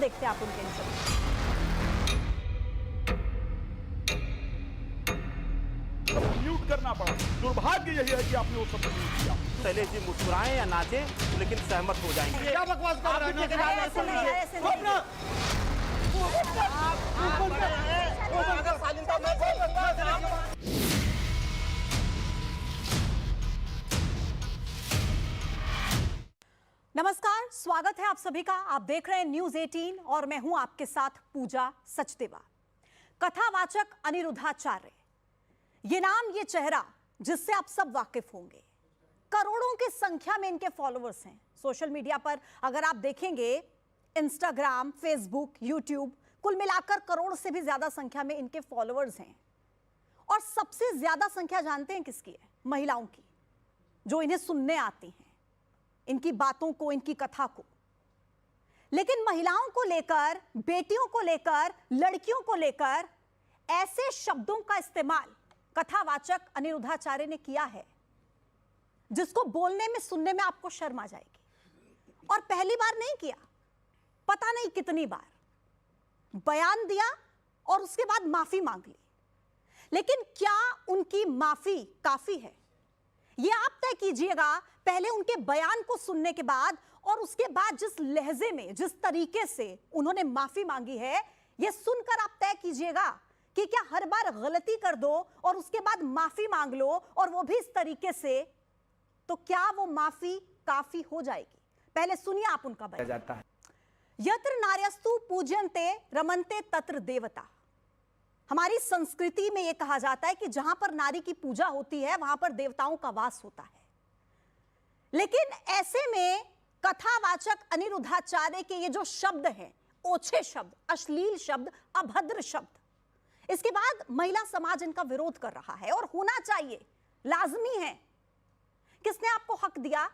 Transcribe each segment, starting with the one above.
देखते हैं आप उनके इंटरव्यू। म्यूट करना पड़ा। दुर्भाग्य यही है कि आपने वो सब नहीं किया। शैलेश जी मुस्कुराएं या नाचें लेकिन सहमत हो जाएंगे। क्या बकवास कर रहे हैं? ऐसे नहीं, ऐसे नहीं। नमस्कार, स्वागत है आप सभी का। आप देख रहे हैं न्यूज 18 और मैं हूं आपके साथ पूजा सचदेवा। कथावाचक अनिरुद्धाचार्य, ये नाम, ये चेहरा जिससे आप सब वाकिफ होंगे। करोड़ों की संख्या में इनके फॉलोअर्स हैं सोशल मीडिया पर। अगर आप देखेंगे इंस्टाग्राम, फेसबुक, यूट्यूब, कुल मिलाकर करोड़ से भी ज्यादा संख्या में इनके फॉलोअर्स हैं। और सबसे ज्यादा संख्या जानते हैं किसकी है? महिलाओं की, जो इन्हें सुनने आती हैं, इनकी बातों को, इनकी कथा को। लेकिन महिलाओं को लेकर, बेटियों को लेकर, लड़कियों को लेकर ऐसे शब्दों का इस्तेमाल कथावाचक अनिरुद्धाचार्य ने किया है जिसको बोलने में, सुनने में आपको शर्म आ जाएगी। और पहली बार नहीं किया, पता नहीं कितनी बार बयान दिया और उसके बाद माफी मांग ली। लेकिन क्या उनकी माफी काफी है? यह आप तय कीजिएगा। पहले उनके बयान को सुनने के बाद और उसके बाद जिस लहजे में, जिस तरीके से उन्होंने माफी मांगी है, यह सुनकर आप तय कीजिएगा कि क्या हर बार गलती कर दो और उसके बाद माफी मांग लो और वो भी इस तरीके से, तो क्या वो माफी काफी हो जाएगी? पहले सुनिए आप उनका बयान। जाता है यत्र नार्यस्तु पूज्यन्ते रमन्ते तत्र देवता। हमारी संस्कृति में यह कहा जाता है कि जहां पर नारी की पूजा होती है वहां पर देवताओं का वास होता है। लेकिन ऐसे में कथावाचक अनिरुद्धाचार्य के ये जो शब्द हैं, ओछे शब्द, अश्लील शब्द, अभद्र शब्द, इसके बाद महिला समाज इनका विरोध कर रहा है। और होना चाहिए, लाजमी है। किसने आपको हक दिया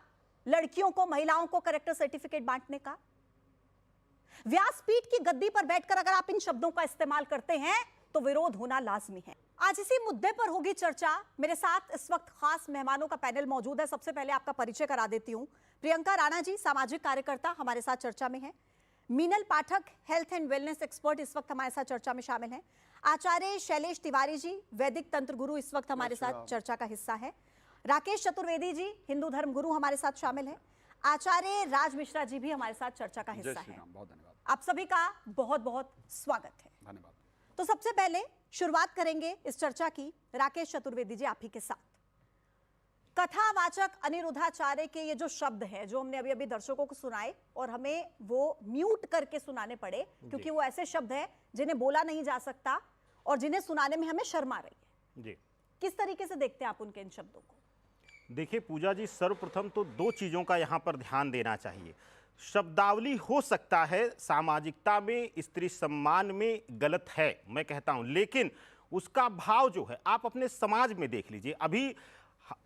लड़कियों को, महिलाओं को कैरेक्टर सर्टिफिकेट बांटने का? व्यासपीठ की गद्दी पर बैठकर अगर आप इन शब्दों का इस्तेमाल करते हैं तो विरोध होना लाजमी है। आज इसी मुद्दे पर होगी चर्चा। मेरे साथ इस वक्त खास मेहमानों का पैनल मौजूद है। सबसे पहले आपका परिचय करा देती हूं। प्रियंका राणा जी, सामाजिक कार्यकर्ता, हमारे साथ चर्चा में है। मीनल पाठक, हेल्थ एंड वेलनेस एक्सपर्ट, इस वक्त हमारे साथ चर्चा में शामिल हैं। आचार्य शैलेश तिवारी जी, वैदिक तंत्र गुरु, इस वक्त हमारे साथ चर्चा का हिस्सा है। राकेश चतुर्वेदी जी, हिंदू धर्म गुरु, हमारे साथ शामिल है। आचार्य राज मिश्रा जी भी हमारे साथ चर्चा का हिस्सा है। बहुत धन्यवाद। आप सभी का बहुत बहुत स्वागत है। धन्यवाद। तो सबसे पहले शुरुआत करेंगे इस चर्चा की राकेश चतुर्वेदी जी, आप ही के साथ। कथावाचक अनिरुद्धाचार्य के ये जो शब्द है, जो हमने अभी अभी दर्शकों को सुनाए और हमें वो म्यूट करके सुनाने पड़े क्योंकि वो ऐसे शब्द हैं जिन्हें बोला नहीं जा सकता और जिन्हें सुनाने में हमें शर्म आ रही है जी। किस तरीके से देखते हैं आप उनके इन शब्दों को? देखिए पूजा जी, सर्वप्रथम तो दो चीज़ों का यहाँ पर ध्यान देना चाहिए। शब्दावली हो सकता है सामाजिकता में, स्त्री सम्मान में गलत है, मैं कहता हूँ, लेकिन उसका भाव जो है आप अपने समाज में देख लीजिए। अभी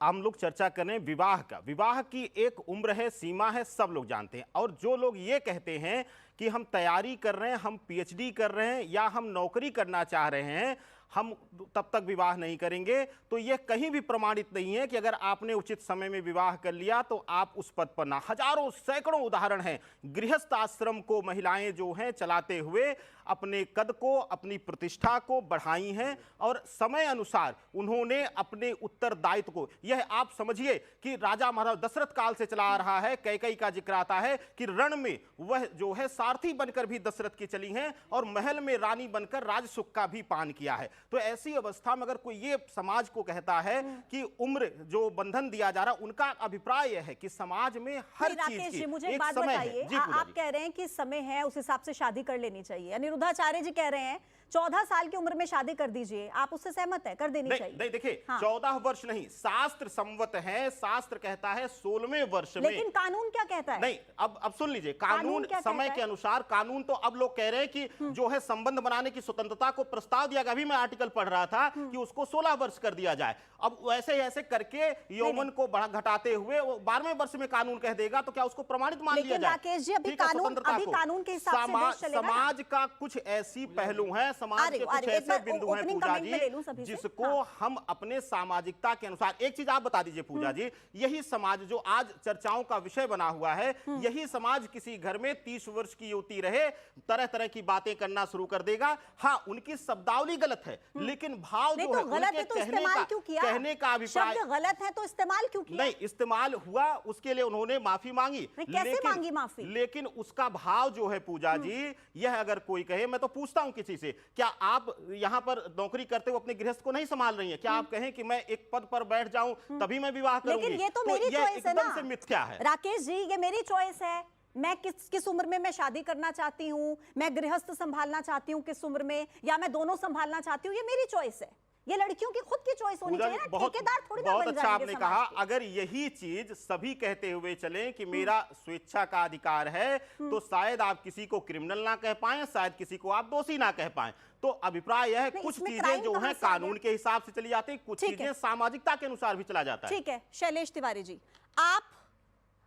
हम लोग चर्चा कर रहे हैं विवाह का। विवाह की एक उम्र है, सीमा है, सब लोग जानते हैं। और जो लोग ये कहते हैं कि हम तैयारी कर रहे हैं, हम पीएचडी कर रहे हैं या हम नौकरी करना चाह रहे हैं, हम तब तक विवाह नहीं करेंगे, तो यह कहीं भी प्रमाणित नहीं है कि अगर आपने उचित समय में विवाह कर लिया तो आप उस पद पर ना। हजारों सैकड़ों उदाहरण हैं गृहस्थ आश्रम को महिलाएं जो हैं चलाते हुए अपने कद को, अपनी प्रतिष्ठा को बढ़ाई हैं और समय अनुसार उन्होंने अपने उत्तरदायित्व को, यह आप समझिए कि राजा महाराज दशरथ काल से चला आ रहा है। कैकेयी का जिक्र आता है कि रण में वह जो है सारथी बनकर भी दशरथ की चली हैं और महल में रानी बनकर राजसुख का भी पान किया है। तो ऐसी अवस्था में अगर कोई ये समाज को कहता है कि उम्र जो बंधन दिया जा रहा, उनका अभिप्राय यह है कि समाज में हर चीज की मुझे एक बात समय बताइए, है। आप कह रहे हैं कि समय है, उस हिसाब से शादी कर लेनी चाहिए। अनिरुद्धाचार्य जी कह रहे हैं 14 साल की उम्र में शादी कर दीजिए। आप उससे सहमत है? कर देनी चाहिए? नहीं, देखिए, हाँ। 14 वर्ष नहीं, शास्त्र संवत है। शास्त्र कहता है 16वें वर्ष में। लेकिन कानून क्या कहता है? नहीं, अब सुन लीजिए, कानून समय के अनुसार, कानून तो अब लोग कह रहे हैं कि जो है संबंध बनाने की स्वतंत्रता को प्रस्ताव दिया गया। अभी मैं आर्टिकल पढ़ रहा था कि उसको 16 वर्ष कर दिया जाए। अब वैसे ऐसे करके यौवन को बढ़ा घटाते हुए वो 12वें वर्ष में कानून कह देगा तो क्या उसको प्रमाणित मान लिया जाए? राकेश जी, अभी कानून के हिसाब से देश चलेगा ना? समाज का कुछ ऐसी पहलू हैं, समाज के कुछ ऐसे बिंदु हैं पूजा जी, जिसको हम अपने सामाजिकता के अनुसार, एक चीज आप बता दीजिए पूजा जी, यही समाज जो आज चर्चाओं का विषय बना हुआ है, यही समाज किसी घर में 30 वर्ष की युवती रहे, तरह तरह की बातें करना शुरू कर देगा। हाँ, उनकी शब्दावली गलत है, लेकिन भाव जो है गलत है तो इस्तेमाल क्यों किया? कहने का अभिप्राय शब्द गलत है तो इस्तेमाल क्यों किया? नहीं, इस्तेमाल हुआ, उसके लिए उन्होंने माफी मांगी। कैसे मांगी माफी? लेकिन उसका भाव जो है पूजा जी, यह अगर कोई कहे, मैं तो पूछता हूं किसी से, क्या आप यहां पर नौकरी करते हुए अपने गृहस्थ को नहीं संभाल रही हैं? क्या आप कहें कि मैं एक पद पर बैठ जाऊं तभी मैं विवाह करूंगी? लेकिन ये तो मेरी चॉइस है ना। एकदम से मिथ्या है राकेश जी, ये मेरी चॉइस है। मैं किस उम्र में मैं शादी करना चाहती हूँ, मैं गृहस्थ संभालना चाहती हूँ किस उम्र में, या मैं दोनों संभालना चाहती हूँ, ये मेरी चॉइस है। ये लड़कियों की खुद की चॉइस होनी चाहिए ना, ठेकेदार थोड़ी ना बन जाएंगे। बहुत अच्छा आपने कहा। अगर यही चीज सभी कहते हुए चलें कि मेरा स्वेच्छा का अधिकार है, तो शायद आप किसी को क्रिमिनल ना कह पाएं, शायद किसी को आप दोषी ना कह पाएं। तो अभिप्राय यह है, कुछ चीजें जो हैं कानून के हिसाब से चली जाती हैं, कुछ चीजें सामाजिकता के अनुसार भी चला जाता है। ठीक है, शैलेश तिवारी जी, आप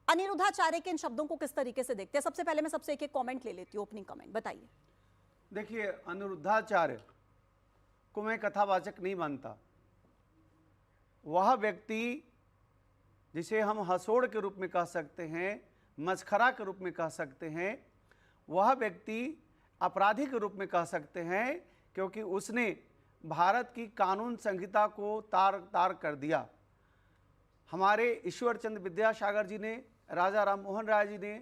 अनिरुद्धाचार्य के इन शब्दों को किस तरीके से देखते हैं? सबसे पहले मैं सबसे एक कमेंट ले लेती हूँ, ओपनिंग कमेंट बताइए। देखिए, अनिरुद्धाचार्य को मैं कथावाचक नहीं मानता। वह व्यक्ति जिसे हम हंसोड़ के रूप में कह सकते हैं, मस्खरा के रूप में कह सकते हैं, वह व्यक्ति अपराधी के रूप में कह सकते हैं, क्योंकि उसने भारत की कानून संहिता को तार तार कर दिया। हमारे ईश्वर चंद्र विद्यासागर जी ने, राजा राम मोहन राय जी ने,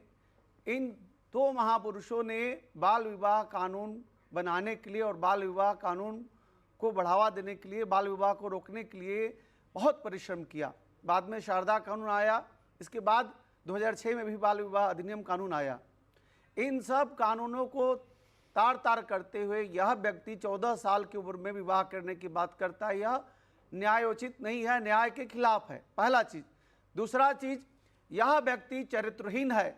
इन दो महापुरुषों ने बाल विवाह कानून बनाने के लिए और बाल विवाह कानून को बढ़ावा देने के लिए, बाल विवाह को रोकने के लिए बहुत परिश्रम किया। बाद में शारदा कानून आया, इसके बाद 2006 में भी बाल विवाह अधिनियम कानून आया। इन सब कानूनों को तार तार करते हुए यह व्यक्ति 14 साल की उम्र में विवाह करने की बात करता है। यह न्यायोचित नहीं है, न्याय के खिलाफ है, पहला चीज। दूसरा चीज, यह व्यक्ति चरित्रहीन है।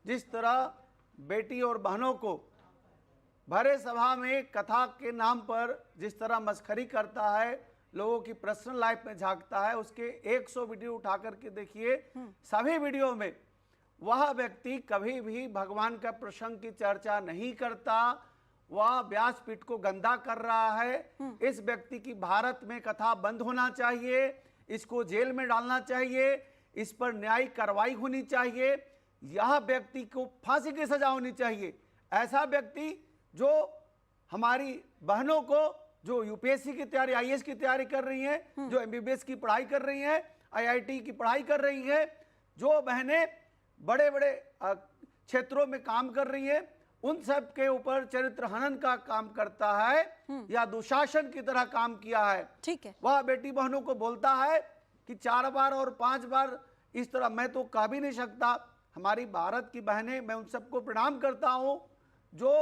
जिस तरह बेटी और बहनों को भरे सभा में कथा के नाम पर जिस तरह मस्खरी करता है, लोगों की पर्सनल लाइफ में झांकता है, उसके 100 वीडियो उठा करके देखिए, सभी वीडियो में वह व्यक्ति कभी भी भगवान का प्रसंग की चर्चा नहीं करता। वह व्यासपीठ को गंदा कर रहा है। इस व्यक्ति की भारत में कथा बंद होना चाहिए, इसको जेल में डालना चाहिए, इस पर न्यायिक कार्रवाई होनी चाहिए, यह व्यक्ति को फांसी की सजा होनी चाहिए। ऐसा व्यक्ति जो हमारी बहनों को, जो यूपीएससी की तैयारी, आईएएस की तैयारी कर रही हैं, जो एमबीबीएस की पढ़ाई कर रही हैं, आईआईटी की पढ़ाई कर रही हैं, जो बहनें बड़े बड़े क्षेत्रों में काम कर रही हैं, उन सब के ऊपर चरित्र हनन का काम करता है या दुशासन की तरह काम किया है। ठीक है, वह बेटी बहनों को बोलता है कि 4 बार और 5 बार इस तरह मैं तो कह भी नहीं सकता। हमारी भारत की बहनें, मैं उन सबको प्रणाम करता हूं जो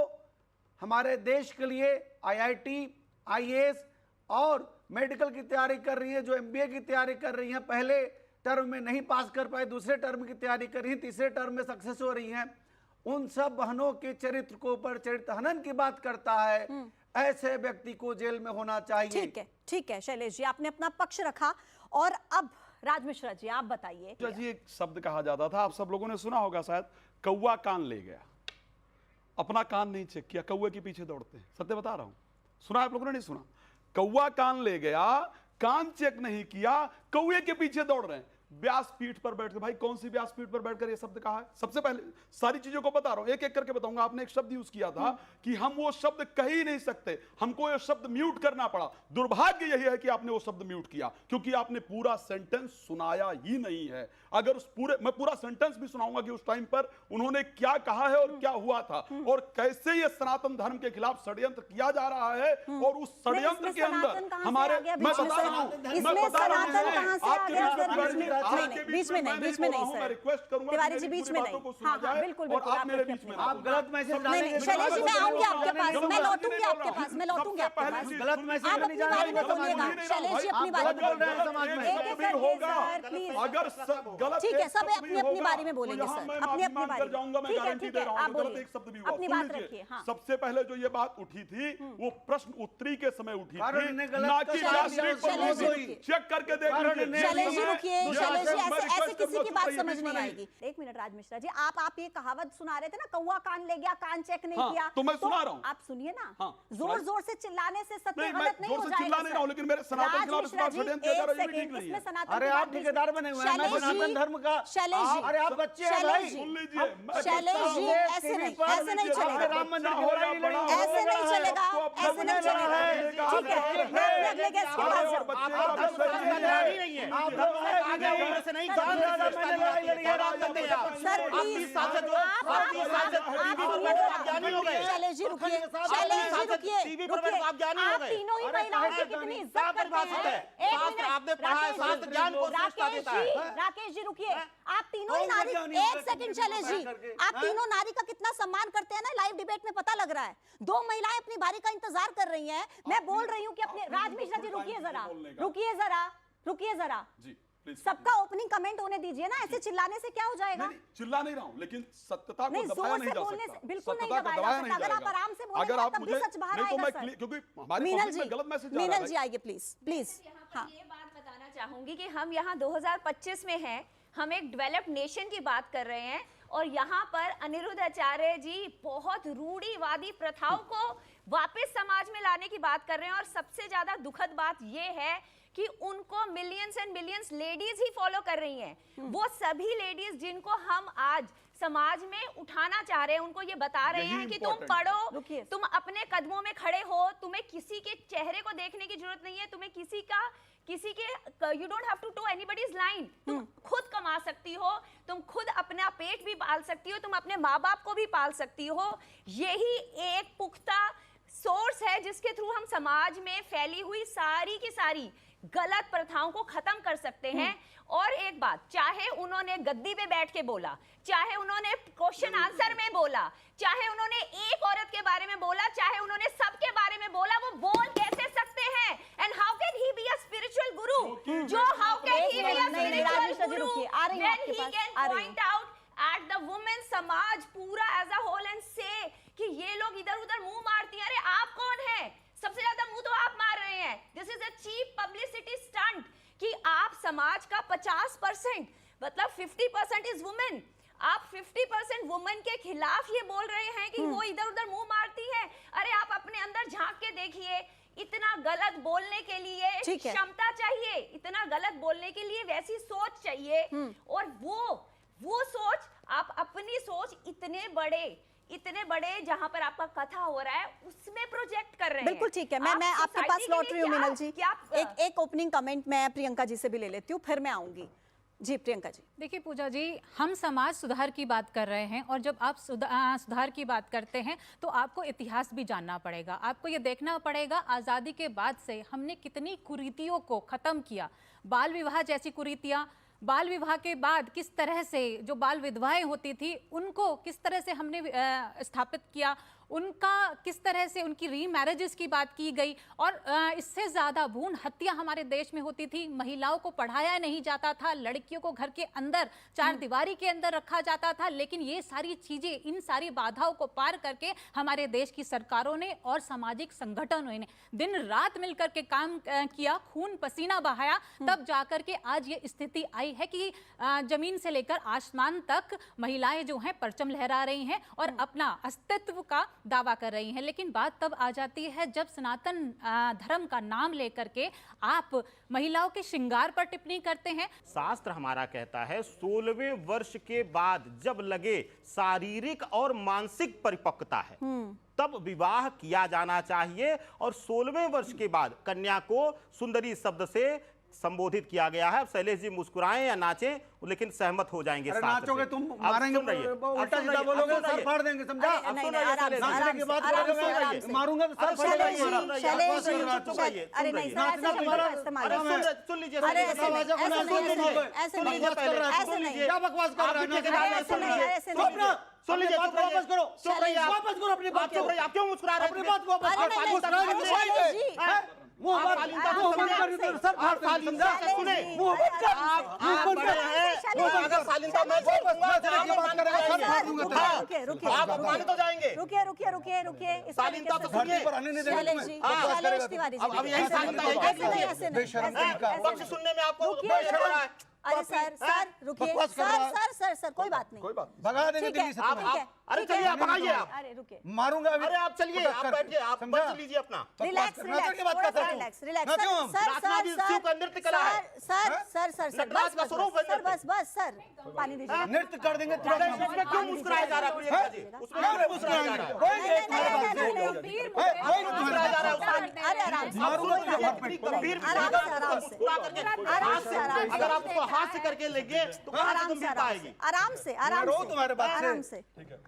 हमारे देश के लिए आईआईटी, आईएएस और मेडिकल की तैयारी कर रही है, जो एमबीए की तैयारी कर रही हैं, पहले टर्म में नहीं पास कर पाए, दूसरे टर्म की तैयारी कर रही हैं, तीसरे टर्म में सक्सेस हो रही हैं। उन सब बहनों के चरित्र को ऊपर चरित्र हनन की बात करता है। ऐसे व्यक्ति को जेल में होना चाहिए। ठीक है शैलेश जी, आपने अपना पक्ष रखा। और अब राज मिश्रा जी, आप बताइए। जी, एक शब्द कहा जाता था, आप सब लोगों ने सुना होगा शायद, कौवा कान ले गया। अपना कान नहीं चेक किया, कौवे के पीछे दौड़ते हैं। सत्य बता रहा हूं, सुना आप लोगों ने? नहीं सुना? कौवा कान ले गया, कान चेक नहीं किया, कौवे के पीछे दौड़ रहे हैं। व्यासपीठ पर बैठकर, भाई कौन सी व्यासपीठ पर बैठकर ये शब्द कहा है? सबसे पहले सारी चीजों को बता रहा हूं, एक एक करके बताऊंगा। आपने एक शब्द यूज किया था कि हम वो शब्द कह ही नहीं सकते, हमको ये शब्द म्यूट करना पड़ा। दुर्भाग्य यही है कि आपने वो शब्द म्यूट किया, क्योंकि आपने पूरा सेंटेंस सुनाया ही नहीं है। अगर उस पूरे, मैं पूरा सेंटेंस भी सुनाऊंगा कि उस टाइम पर उन्होंने क्या कहा है और क्या हुआ था और कैसे ये सनातन धर्म के खिलाफ षड्यंत्र किया जा रहा है। और उस षड्यंत्र के अंदर हमारे, मैं बता रहा हूं, आपके बीच में नहीं मैं सर। रिक्वेस्ट करूंगा तिवारी जी बीच में नहीं। हाँ, बिल्कुल और आप मेरे बीच में आप गलत मैसेज डालेंगे। शैलेश जी मैं आऊंगी आपके पास, मैं लौटूंगी आपके पास, मैं लौटूंगी आपके पास। गलत मैसेज आप नहीं अपनी जाना बारी में गलत बोलिएगा। नहीं। शैलेश जी अपनी बारी गलत में बोल रहे हैं समाज में। एक एक होगा सर प्लीज। अगर गलत ठीक है, सब एक शब्द अपनी भी अपनी होगा, बारी में तो बोलेंगे यहाँ सर, मैं अपनी माफी अपनी मांग बारी कर जाऊंगा, मैं ठीक है, गारंटी ठीक दे है, रहा आप हूं। गलत बोलिए, एक शब्द भी हुआ। अपनी सुन बात लीजिए, रखिए। हाँ सबसे पहले जो ये बात उठी थी वो प्रश्न उत्तरी के समय उठी कारण थी, ने गलत ना कि कर चार्ज दिया, शीट पर शैलेश जी हुई। रुकिए। चेक करके देख कारण लीजिए। ने- शैलेश जी रुकिए, शैलेश जी मैं ऐसे रिक्वेस्ट किसी की करूंगा, बात सुनिए, समझ बीच में नहीं नहीं। आएगी। एक मिनट राज मिश्रा जी, आप ये कहावत सुना रहे थे ना, कौवा कान ले गया, कान चेक नहीं हाँ, किया। तो मैं सुना रहा हूं। आप सुनिए ना, हाँ, जोर सुनाइए। जोर से चिल्लाने से सत्य नहीं, मैं गलत नहीं जोर हो से जाएगा चिल्ला नहीं रहा हूं, लेकिन मेरे सनातन राज खिलाफ मिश्रा इस जी, बार षड्यंत्र किया जा रहा है, ये भी एक ठीक नहीं इसमें है। सनातन अरे की आप बात नहीं ठेकेदार सुनी। बने हुए हैं, मैं शैलेश सनातन जी, धर्म का। शैलेश जी, अरे आप बच्चे हैं शैलेश भाई। जी, सुन लीजिए, मैं शैलेश बच्चा जी, हूं। ऐसे नहीं, टीवी ऐसे नहीं पर चलेगा। राम मंदिर की बच्चा हो लड़ाई या बड़ा लड़ी। हो, ऐसे नहीं चलेगा, आपको ऐसे नहीं अपना चलेगा। है। ठीक है, मैं अपने अगले गेस्ट के अरे पास और जाऊं। बच्चे आप का धर्म विषय का लड़ाई नहीं है। आप लोग आगे उम्र से नहीं, सबसे ज्यादा मैंने लड़ाई लड़ी है राम मंदिर आप। का। सर आप प्लीज, 20 साल से जो आप टीवी पर ज्ञानी हो गए। शैलेश जी रुकिए, आप शैलेश जी 20 साल से रुकिए, टीवी पर रुकिए। आप ज्ञानी हो आप गए। तीनों ही अरे महिलाओं की कहाँ कितनी ज्ञानी? इज्जत क्या करते परिभाषित हैं। है? एक शास्त्र मिनट, आपने पढ़ा है, राकेश जी, शास्त्र ज्ञान को श्रेष्ठता राकेश देता है। जी, राकेश जी रुकिए, आप तीनों ही कौन सा नारी, ज्ञानी एक होगा सेकंड टीवी शैलेश जी, पर करके? आप तीनों नारी का कितना सम्मान करते हैं ना, लाइव डिबेट में पता लग रहा है। दो महिलाएं अपनी बारी का इंतजार कर रही हैं, मैं बोल रही हूँ कि अपने राज मिश्रा जी रुकिए जरा, रुकिए जरा, रुकिए जरा, जी प्लीज। सबका ओपनिंग कमेंट होने दीजिए ना, ऐसे चिल्लाने से क्या हो जाएगा? नहीं, चिल्ला नहीं रहा हूं, लेकिन सत्यता को नहीं, दबाया जोर नहीं से जा बोलने सकता। से बिल्कुल नहीं सत्यता को दबाया जा दबाया सकता। नहीं अगर आप जाएगा। आराम से बोलेंगे अगर आप तब भी मुझे सच बाहर नहीं तो आएगा मैं सर। क्योंकि हमारी मीनल पब्लिक जी, में गलत मैसेज जा रहा मीनल है। जी आइए प्लीज, प्लीज। यहाँ पर हाँ, ये बात बताना चाहूंगी कि हम यहाँ 2025 में हैं, हम एक डेवलप्ड नेशन की बात कर रहे हैं और यहाँ पर अनिरुद्ध आचार्य जी बहुत रूढ़िवादी प्रथाओं को वापस समाज में लाने की बात कर रहे हैं। और सबसे ज्यादा दुखद बात ये है कि उनको millions and millions ladies he follow कर रही हैं। वो सभी लेडीज जिनको हम आज समाज में उठाना चाह रहे हैं, उनको ये बता रहे यही हैं कि तुम important पढ़ो, रुकिए। तुम अपने कदमों में खड़े हो, तुम्हें किसी के चेहरे को देखने की जरूरत नहीं है, तुम्हें किसी के you don't have to to anybody's line. तुम खुद कमा सकती हो, तुम खुद अपना पेट भी पाल सकती हो, तुम अपने माँ बाप को भी पाल सकती हो। यही एक पुख्ता सोर्स है जिसके थ्रू हम समाज में फैली हुई सारी की सारी गलत प्रथाओं को खत्म कर सकते हैं। और एक बात, चाहे उन्होंने गद्दी पे बैठ के बोला, चाहे उन्होंने क्वेश्चन आंसर में बोला, चाहे उन्होंने एक औरत के बारे में बोला, चाहे उन्होंने सबके बारे में बोला, वो बोल कैसे सकते हैं? And how can he be a spiritual गुरु? जो how can he be a नहीं, राज मिश्रा स्पिरिचुअल जी गुरु रुकिए, आ रही हूं व्हेन आपके ही पास, कैन आ रही हूं। Point out at the women समाज पूरा एज अ होल एंड से कि ये लोग इधर उधर मुंह मारती हैं। अरे आप कौन है? सबसे ज्यादा मुंह तो आप मार रहे हैं। This is a cheap publicity stunt कि आप समाज का 50% मतलब 50% इज वुमेन, आप 50% वुमेन के खिलाफ ये बोल रहे हैं कि वो इधर उधर मुंह मारती हैं। अरे आप अपने अंदर झांक के देखिए, इतना गलत बोलने के लिए ठीक है। क्षमता चाहिए, इतना गलत बोलने के लिए वैसी सोच चाहिए। और वो सोच, आप अपनी सोच इतने बड़े जहां पर आपका कथा हो रहा है उसमें प्रोजेक्ट कर रहे हैं। बिल्कुल ठीक है, मैं आप आपके पास सोसाइटी के लौट लिए रही हूँ मीनल जी। क्या एक ओपनिंग कमेंट मैं प्रियंका जी से भी ले लेती हूँ, फिर मैं आऊंगी। जी प्रियंका जी। देखिए पूजा जी, हम समाज सुधार की बात कर रहे हैं और जब आप सुधार की बात करते हैं तो आपको इतिहास भी जानना पड़ेगा। आपको ये देखना पड़ेगा आज़ादी के बाद से हमने कितनी कुरीतियों को ख़त्म किया। बाल विवाह जैसी कुरीतियाँ, बाल विवाह के बाद किस तरह से जो बाल विधवाएं होती थी उनको किस तरह से हमने स्थापित किया, उनका किस तरह से उनकी रीमैरिजेस की बात की गई। और इससे ज़्यादा भ्रूण हत्या हमारे देश में होती थी। महिलाओं को पढ़ाया नहीं जाता था, लड़कियों को घर के अंदर चार दीवारी के अंदर रखा जाता था। लेकिन ये सारी चीज़ें, इन सारी बाधाओं को पार करके हमारे देश की सरकारों ने और सामाजिक संगठनों ने दिन रात मिलकर के काम किया, खून पसीना बहाया, तब जाकर के आज ये स्थिति आई है कि जमीन से लेकर आसमान तक महिलाएं जो हैं परचम लहरा रही हैं और अपना अस्तित्व का दावा कर रही हैं। लेकिन बात तब आ जाती है जब सनातन धर्म का नाम लेकर के आप महिलाओं के श्रृंगार पर टिप्पणी करते हैं। शास्त्र हमारा कहता है 16वें वर्ष के बाद जब लगे शारीरिक और मानसिक परिपक्वता है तब विवाह किया जाना चाहिए। और 16वें वर्ष के बाद कन्या को सुंदरी शब्द से संबोधित किया गया है। अब शैलेश जी मुस्कुराएं या नाचें, लेकिन सहमत हो जाएंगे। अरे इस बात नाचोगे से। तुम, अब मारेंगे, सुन रहिए, अब उल्टा सुन सीधा रहिए, बोलोगे, अब सुन सर रहिए। फाड़ देंगे, समझा? अरे, अब नहीं, सुन नहीं, रहिए, आराम से, शैलेश, नाचने आराम के से, बाद आराम बोलोगे, से, आराम से। मारूंगा तो सर अरे, फाड़ेगा शैलेश ही हमारा। जी, शैलेश जी, चुप रहिए, अरे नहीं सर, ऐसे नाचना शब्दों तुम्हारा- का इस्तेमाल अरे नहीं। सुन लीजिए, अरे सुन ऐसे लीजिए, नहीं, ऐसे नहीं, ऐसे नहीं, ऐसे नहीं, सुन लीजिए पहले, ऐसे सुन नहीं। लीजिए। क्या बकवास कर रहा है? आप भी ठेकेदार हैं, ऐसे सुन नहीं, लीजिए। ऐसे सुन नहीं। लीजिए, सुन लीजिए, अपनी चुप बात रहिए। वापस करो। चुप रहिए आप। वापस करो अपनी बात आप चुप रहिए, आप क्यों मुस्कुरा रहे अपनी हैं? बात वापस अरे करो। नहीं, मुस्कुरा नहीं, के शैलेश जी। हैं? मुंह आप बंद- शालीनता से मुंह बंद समझे? कर दो, सर फाड़ देंगे, समझा? शैलेश सुने, जी, मुंह बंद कर। आप बड़े हैं, शैलेश जी, अगर शालीनता मैं बोलूंगा तो आप की बात करेगा, सर फाड़ दूंगा तेरा। रुकिए, रुकिए, आप माने तो जाएंगे। रुकिए, रुकिए, रुकिए, रुकिए, इस शालीनता तरीके तो से- सुनिए। धरती पर आने नहीं देंगे शैलेश तुम्हें। जी, बकवास शैलेश करेगा तिवारी जी, अब यही शालीनता है, क्या ऐसे नहीं, ऐसे नहीं, बेशर्म ऐसे नहीं, तरीका। ऐसे पक्ष नहीं। सुनने में आपको रुकिए, बड़ा लग रहा है। अरे सर, सर रुकिए, बकवास कर रहा है। सर, कोई बात नहीं, कोई बात नहीं। भगा देंगे ठीक है, दिल्ली से आप- तुम्हें। ठीक है, अरे ठीक है। चलिए, आप भगाइए आप। अरे रुकिए, मारूंगा अभी। अरे आप चलिए, पटक आप कर। बैठिए, आप समझा? बच लीजिए अपना। रिलैक्स, बकवास करना, रिलैक्स, की बात थोड़ा करता सा हूँ। रिलैक्स, रिलैक्स, ना क्यों? नाचना भी शिव का नृत्य कला है। सर, नटराज का स्वरूप है सर, नृत्य। बस, सर, पानी दीजिए। नृत्य कर देंगे तुरंत। उसमें क्यों मुस्कुराया जा रहा है प्रियंका जी? उसमें क्या क्यों मुस्कुराया जा रहा है? कोई नहीं तुम्हारे पास से। नहीं, कोई नहीं मुस्कुराया जा रहा है तुम्हारे उसमें। अरे आराम से, मारूंगा कोई तुझे बात हाथ नहीं। पे। गंभीर आराम विषय से, का आराम से। मुस्कुरा करके आराम हाथ से, से, आराम से। अगर आप उसको हाथ से करके लेंगे तो कहाँ से आराम से, गंभीरता आराम आएगी? से, आराम से, आराम रो से, तुम्हारे बात से। आराम से,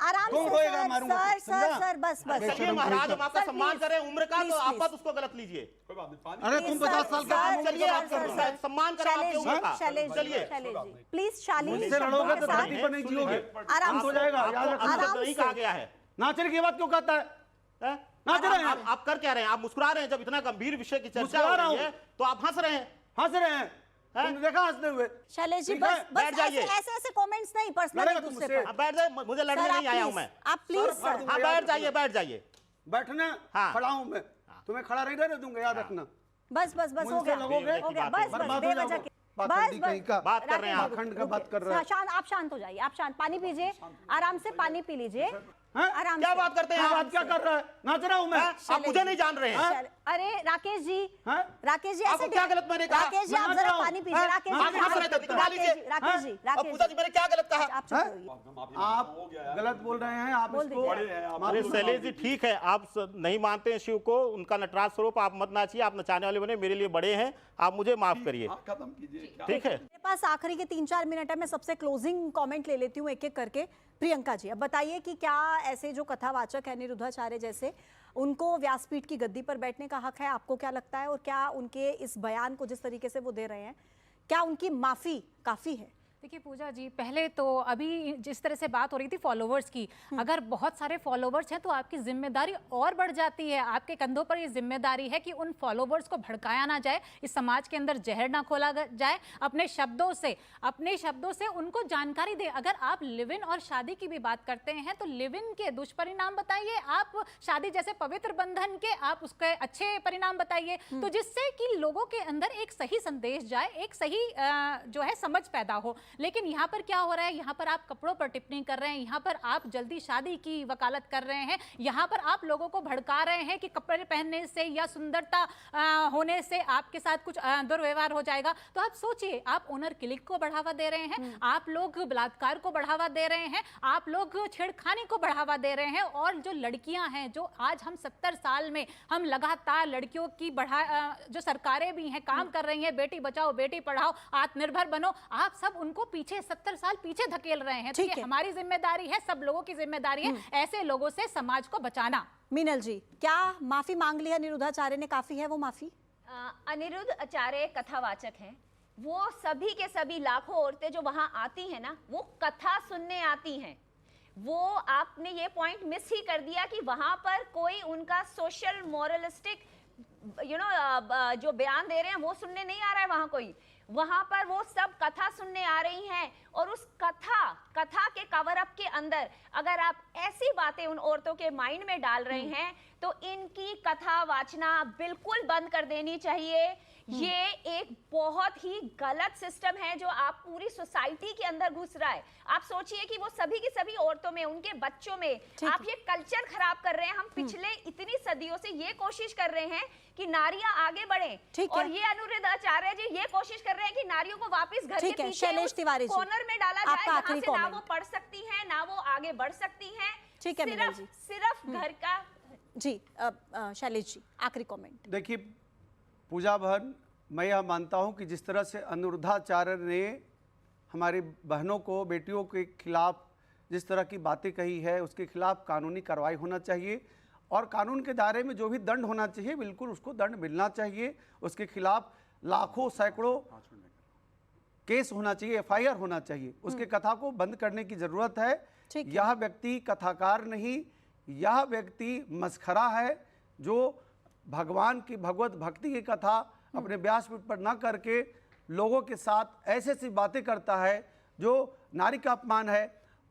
आराम तुम से, रोएगा, सर, मारूंगा, सर, समझा? सर, बस, बस। चलिए महाराज, हम आपका सर, सम्मान प्लीज, करें उम्र का, प्लीज, तो आप प्लीज। मत उसको गलत लीजिए। कोई बात नहीं। पानी अरे तुम 50 साल का काम चलिए, बात कर रहे हो। सम्मान करें आपके उम्र का। शैलेश चलिए, जी, प्लीज शालीन मुझसे लड़ोगे तो शब्दों के धरती पर नहीं जियोगे। आराम हो से, जाएगा, याद आपको रखना। आराम शब्द नहीं से। कहा गया है। नाचने की बात क्यों कहता है? हैं? नाच रहे हैं। आप कर क्या रहे हैं? आप मुस्कुरा रहे हैं जब इतना गंभीर विषय की चर्चा मुस्कुरा हो रहा रही हूं। है, तो आप हंस रहे हैं। हंस रहे हैं। तुमने देखा हंसते हुए? शैलेश जी, ठीक बस है, बस बैठ जाइए। ऐसे कमेंट्स नहीं, पर्सनल लड़ेगा एक तुम दूसरे मुझसे? पर। आप बैठ जाइए, मुझे लड़ने सर, नहीं आया हूं मैं। आप प्लीज सर, फाड़ सर, दूंगा। हाँ, बैठ जाइए, बैठ जाइए। बैठना, हाँ। खड़ा हूं मैं। तुम्हें खड़ा नहीं रहने दूंगा, याद रखना। बस बस बस हो मुझसे गया, लगोगे? हो गया, बात बस बर्बाद बस हो बेवजह जाओगे। के बस पाखंडी कहीं का। बात कर रहे हैं आप। पाखंड का बात कर रहे हैं। शांत, आप शांत हो जाइए, आप शांत, पानी पीजिए, आराम से पानी पी लीजिए, हैं? आराम क्या से। बात करते हैं ये आप? बात क्या कर रहा है? नाच रहा हूं मैं। हैं? आप मुझे नहीं जान रहे हैं। अरे राकेश जी, हैं? राकेश जी, आपको ऐसे क्या गलत मैंने कहा? राकेश जी, मैं आप नाच जरा रहा हूं। पानी पीजिए, हैं? राकेश आप जी, हंस रहे थे, दिखा लीजिए। राकेश जी, अब राकेश पूजा जी, जी, मैंने क्या गलत कहा? आप चुप रहिए। आप गलत बोल रहे हैं। आप बोल इसको दीजिए। अरे शैलेश जी, ठीक है, आप नहीं मानते हैं शिव को, उनका नटराज स्वरूप, आप मत नाचिए, आप नचाने वाले बने, मेरे लिए बड़े हैं, आप मुझे माफ करिए। हाँ, खत्म कीजिए। क्या ठीक है। मेरे पास आखिरी के 3-4 मिनट है, मैं सबसे क्लोजिंग कमेंट ले लेती हूँ एक एक करके। प्रियंका जी, अब बताइए कि क्या ऐसे जो कथावाचक है अनिरुद्धाचार्य जैसे, उनको व्यासपीठ की गद्दी पर बैठने का हक है? आपको क्या लगता है? और क्या उनके इस बयान को जिस तरीके से वो दे रहे हैं, क्या उनकी माफी काफी है? देखिए पूजा जी, पहले तो अभी जिस तरह से बात हो रही थी फॉलोवर्स की, अगर बहुत सारे फॉलोवर्स हैं तो आपकी जिम्मेदारी और बढ़ जाती है। आपके कंधों पर ये जिम्मेदारी है कि उन फॉलोवर्स को भड़काया ना जाए, इस समाज के अंदर जहर ना खोला जाए। अपने शब्दों से उनको जानकारी दे। अगर आप लिव इन और शादी की भी बात करते हैं तो लिव इन के दुष्परिणाम बताइए, आप शादी जैसे पवित्र बंधन के आप उसके अच्छे परिणाम बताइए, तो जिससे कि लोगों के अंदर एक सही संदेश जाए, एक सही जो है समझ पैदा हो। लेकिन यहाँ पर क्या हो रहा है? यहाँ पर आप कपड़ों पर टिप्पणी कर रहे हैं, यहाँ पर आप जल्दी शादी की वकालत कर रहे हैं, यहाँ पर आप लोगों को भड़का रहे हैं कि कपड़े पहनने से या सुंदरता होने से आपके साथ कुछ दुर्व्यवहार हो जाएगा। तो आप सोचिए, आप ओनर क्लिक को बढ़ावा दे रहे हैं, आप लोग बलात्कार को बढ़ावा दे रहे हैं, आप लोग छेड़खानी को बढ़ावा दे रहे हैं। और जो लड़कियां हैं, जो आज हम 70 साल में हम लगातार लड़कियों की जो सरकारें भी हैं काम कर रही हैं, बेटी बचाओ बेटी पढ़ाओ आत्मनिर्भर बनो, आप सब उनको पीछे 70 साल पीछे धकेल रहे हैं। तो ठीक ये है। हमारी जिम्मेदारी है, सब लोगों की जिम्मेदारी है ऐसे लोगों से समाज को बचाना। मीनल जी, क्या माफी मांग ली अनिरुद्धाचार्य ने? काफी है वो माफी? अनिरुद्ध आचार्य कथावाचक हैं। वो सभी के सभी लाखों औरतें जो वहां आती हैं ना, वो कथा सुनने आती हैं। वो आपने ये पॉइंट मिस ही कर दिया कि वहां पर कोई उनका सोशल मोरलिस्टिक जो बयान दे रहे हैं वो सुनने नहीं आ रहा है वहां कोई। वहां पर वो सब कथा सुनने आ रही हैं और उस कथा के कवर अप के अंदर अगर आप ऐसी बातें उन औरतों के माइंड में डाल रहे हैं तो इनकी कथा वाचना बिल्कुल बंद कर देनी चाहिए। ये एक बहुत ही गलत सिस्टम है जो आप पूरी सोसाइटी के अंदर घुस रहा है। आप सोचिए कि वो सभी की सभी औरतों में, उनके बच्चों में आप ये कल्चर खराब कर रहे हैं। हम पिछले इतनी सदियों से ये कोशिश कर रहे हैं कि नारियां आगे बढ़ें और ये अनिरुद्धाचार्य जी ये कोशिश कर रहे हैं कि नारियों को वापस घर के पीछे कॉर्नर में डाला जाए जहां से ना वो पढ़ सकती हैं ना वो आगे बढ़ सकती हैं। ठीक है मीनल जी, सिर्फ घर का जी शैलेश जी आखिरी कमेंट। देखिए, पूजा बहन मैं यह मानता हूं कि जिस तरह से अनुरुद्धाचार्य ने हमारी बहनों को, बेटियों के खिलाफ जिस तरह की बातें कही है, उसके खिलाफ कानूनी कार्रवाई होना चाहिए और कानून के दायरे में जो भी दंड होना चाहिए बिल्कुल उसको दंड मिलना चाहिए। उसके खिलाफ लाखों सैकड़ों केस होना चाहिए, एफआईआर होना चाहिए। उसके कथा को बंद करने की जरूरत है। ठीक है। यह व्यक्ति कथाकार नहीं, यह व्यक्ति मस्खरा है जो भगवान की भगवत भक्ति की कथा अपने व्यासपीठ पर न करके लोगों के साथ ऐसी ऐसी बातें करता है जो नारी का अपमान है,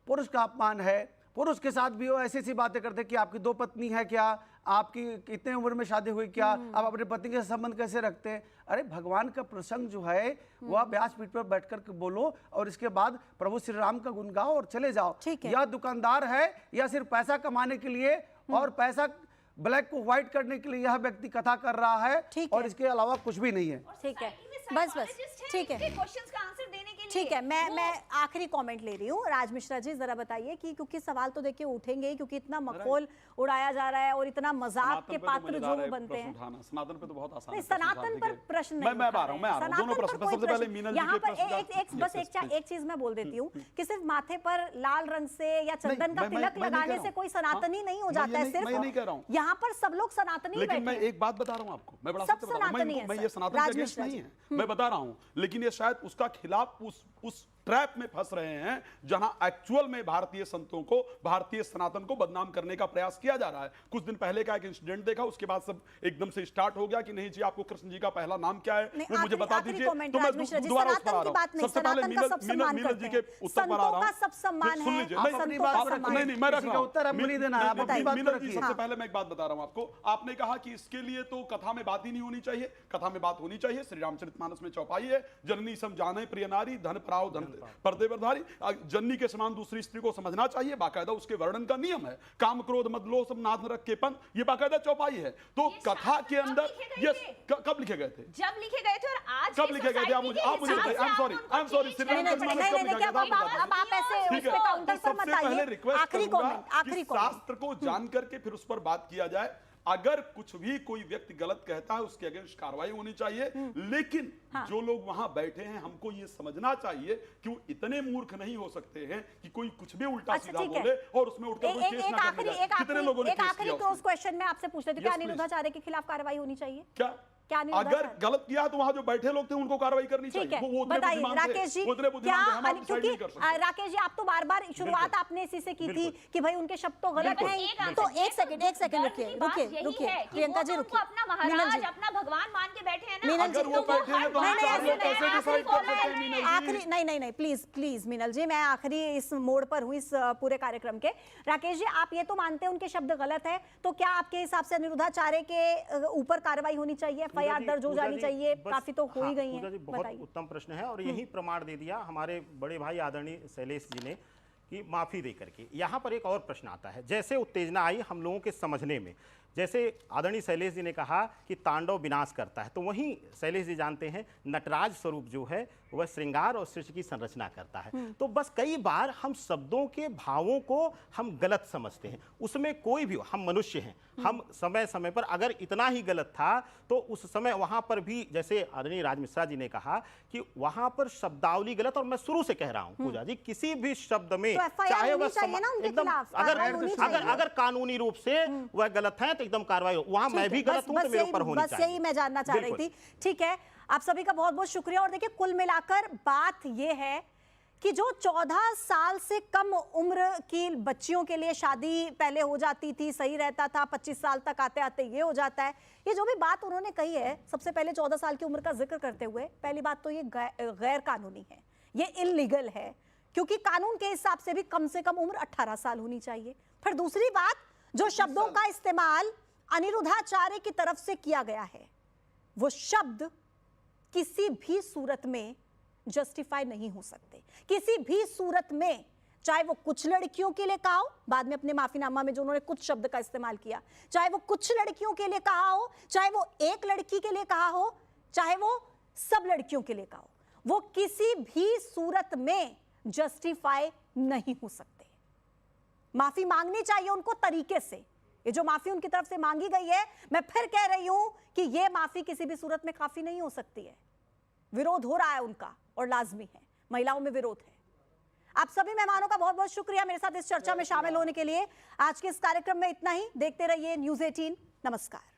पुरुष का अपमान है। पुरुष के साथ भी वो ऐसी ऐसी बातें करते हैं कि आपकी 2 पत्नी है क्या, आपकी कितने उम्र में शादी हुई क्या, आप अपने पति के संबंध कैसे रखते हैं। अरे भगवान का प्रसंग जो है वह व्यासपीठ पर बैठ कर के बोलो और इसके बाद प्रभु श्री राम का गुण गाओ और चले जाओ। ठीक है। यह दुकानदार है या सिर्फ पैसा कमाने के लिए और पैसा ब्लैक को व्हाइट करने के लिए यह व्यक्ति कथा कर रहा है ठीक और है। इसके अलावा कुछ भी नहीं है। ठीक है, बस ठीक है, क्वेश्चंस का आंसर देने के लिए ठीक है। मैं आखिरी कमेंट ले रही हूँ। राज मिश्रा जी जरा बताइए कि क्योंकि सवाल तो देखिए उठेंगे ही, क्योंकि इतना मखौल उड़ाया जा रहा है और इतना मजाक के पात्र जो वो बनते हैं। सनातन पे तो बहुत आसान नहीं, है। सनातन पर प्रश्न नहीं मैं उठा आ रहा हूं, मैं आ रहा हूं। दोनों प्रश्न कोई सबसे पहले प्रश्न- मीनल जी यहाँ के पर प्रश्न का- एक चीज मैं बोल देती हूँ कि सिर्फ माथे पर लाल रंग से या चंदन का मैं तिलक नहीं कह लगाने रहा से हूं। कोई सनातनी नहीं हो जाता है। मैं ये नहीं कह रहा हूं। सिर्फ यहाँ पर सब लोग सनातनी लेकिन बैठे मैं हैं। एक बात बता रहा हूं आपको, मैं बड़ा सब सत्य बता रहा हूं। सनातनी है मैं सर। ये सनातन राज के अगेंस्ट मिश्रा नहीं जी। है, मैं बता रहा हूं। लेकिन ये शायद उसका खिलाफ उस ट्रैप में फंस रहे हैं जहां एक्चुअल में भारतीय संतों को, भारतीय सनातन को बदनाम करने का प्रयास किया जा रहा है। कुछ दिन पहले का एक इंसिडेंट देखा, उसके बाद सब एकदम से स्टार्ट हो गया कि नहीं जी आपको कृष्ण जी का पहला नाम क्या है नहीं, वो मुझे बता आखिरी दीजिए। comment, तो मैं राज मिश्रा जी, दोबारा उस पर सनातन आ की रहा बात हूं। नहीं, सबसे पहले सनातन का सब सम्मान मीनल जी के करते हैं। उत्तर पर आ रहा हूं। संतों का सब सम्मान सुन है, लीजिए, और नहीं, संतों बात का रखिए। सम्मान नहीं, मैं रख किसी रहा का हूं। उत्तर अब नहीं देना है, आप अपनी बात मीनल जी, रखिए। सबसे पहले मैं एक बात बता रहा हूं आपको। आपने कहा कि इसके लिए तो कथा में बात ही नहीं होनी चाहिए। कथा में बात होनी चाहिए। श्री रामचरितमानस में चौपाई है, जननी सम जाने प्रिय नारी, धन पराओ धन पर्दे पर धारी। जननी के समान दूसरी स्त्री को समझना चाहिए, बाकायदा उसके वर्णन का नियम है। काम क्रोध मद लोभ सब नाथ नरक के पंथ, ये बाकायदा चौपाई है। तो कथा के अंदर ये कब लिखे गए थे? जब लिखे गए थे और आज कब लिखे गए थे? आप मुझे बताइए। आई एम सॉरी श्री नहीं, नहीं, नहीं, नहीं, नहीं, अब आप ऐसे उस पे काउंटर पर मत आइए। आखिरी कमेंट, आखिरी कमेंट। शास्त्र को जान करके फिर उस पर बात किया जाए। अगर कुछ भी कोई व्यक्ति गलत कहता है उसके अगेंस्ट कार्रवाई होनी चाहिए। लेकिन जो लोग वहां बैठे हैं हमको ये समझना चाहिए कि वो इतने मूर्ख नहीं हो सकते हैं कि कोई कुछ भी उल्टा सीधा ठीक है। बोले और उसमें उठकर कोई केस ना करने जाए। कितने लोगों ने एक केस आखिरी किया क्लोज उसमें? क्वेश्चन मैं आपसे पूछ लेती हूँ, क्या Yes, please. अनिरुद्धाचार्य के खिलाफ कार्रवाई होनी चाहिए? क्या नहीं अगर होता, सर? गलत किया तो वहां जो बैठे लोग थे उनको कार्रवाई करनी ठीक चाहिए। है, वो उतने बताइए बुद्धिमान थे, राकेश जी, वो उतने क्या बुद्धिमान थे, हम आप क्योंकि डिसाइड नहीं कर सकते। राकेश जी आप तो बार बार शुरुआत आपने इसी से की थी कि भाई उनके शब्द तो गलत बिल्कुल। हैं। एक तो आंसर, एक सेकंड गर्व की बात यही रुकिए है कि प्रियंका वो जी तो रुकिए। उनको अपना मीनल महाराज, जी, अपना भगवान मान के बैठे हैं ना। मीनल जी, अगर वो बैठे हैं तो हम नहीं, चार लोग कैसे डिसाइड कर सकते हैं मीनल जी? आखिरी नहीं प्लीज मीनल जी, मैं आखिरी इस मोड़ पर हूँ इस पूरे कार्यक्रम के। राकेश जी आप ये तो मानते हैं उनके शब्द गलत है, तो क्या आपके हिसाब से अनिरुद्धाचार्य के ऊपर कार्रवाई होनी चाहिए, एफआईआर दर्ज हो जानी चाहिए? काफी तो हो ही गई पूजा जी, है, बहुत बताइए। उत्तम प्रश्न है और यही प्रमाण दे दिया हमारे बड़े भाई आदरणीय शैलेश जी ने कि माफी दे करके। यहाँ पर एक और प्रश्न आता है, जैसे उत्तेजना आई हम लोगों के समझने में, जैसे आदरणीय शैलेश जी ने कहा कि तांडव विनाश करता है, तो वहीं शैलेश जी जानते हैं नटराज स्वरूप जो है वह श्रृंगार और सृष्टि की संरचना करता है। तो बस कई बार हम शब्दों के भावों को हम गलत समझते हैं। उसमें कोई भी, हम मनुष्य हैं, हम समय समय पर अगर इतना ही गलत था तो उस समय वहां पर भी, जैसे आदरणीय राज मिश्रा जी ने कहा कि वहां पर शब्दावली गलत, और मैं शुरू से कह रहा हूं पूजा जी, किसी भी शब्द में तो FIR होनी चाहिए ना उनके खिलाफ, कार्रवाई होनी चाहिए। अगर कानूनी रूप से वह गलत है तो एकदम कार्रवाई हो। वहां मैं भी गलत हूं तो मेरे ऊपर होनी चाहिए। बस यही मैं जानना चाह रही बिल्कुल। थी। ठीक है, आप सभी का बहुत बहुत शुक्रिया। और देखिए कुल मिलाकर बात यह है कि जो 14 साल से कम उम्र की बच्चियों के लिए शादी पहले हो जाती थी, सही रहता था, 25 साल तक आते आते ये हो जाता है। ये जो भी बात उन्होंने कही है, सबसे पहले 14 साल की उम्र का जिक्र करते हुए, पहली बात तो ये गैर कानूनी है, ये इल्लीगल है, क्योंकि कानून के हिसाब से भी कम उम्र 18 साल होनी चाहिए। फिर दूसरी बात, जो शब्दों का इस्तेमाल अनिरुद्धाचार्य की तरफ से किया गया है, वो शब्द किसी भी सूरत में जस्टिफाई नहीं हो सकते, किसी भी सूरत में, चाहे वो कुछ लड़कियों के लिए कहा हो, बाद में अपने माफीनामा में जो उन्होंने कुछ शब्द का इस्तेमाल किया, चाहे वो कुछ लड़कियों के लिए कहा हो, चाहे वो एक लड़की के लिए कहा हो, चाहे वो सब लड़कियों के लिए कहा हो, वो किसी भी सूरत में जस्टिफाई नहीं हो सकते। माफी मांगनी चाहिए उनको तरीके से, ये जो माफी उनकी तरफ से मांगी गई है, मैं फिर कह रही हूं कि ये माफी किसी भी सूरत में काफी नहीं हो सकती है। विरोध हो रहा है उनका और लाजमी है, महिलाओं में विरोध है। आप सभी मेहमानों का बहुत बहुत शुक्रिया मेरे साथ इस चर्चा में शामिल होने के लिए। आज के इस कार्यक्रम में इतना ही। देखते रहिए न्यूज़ 18। नमस्कार।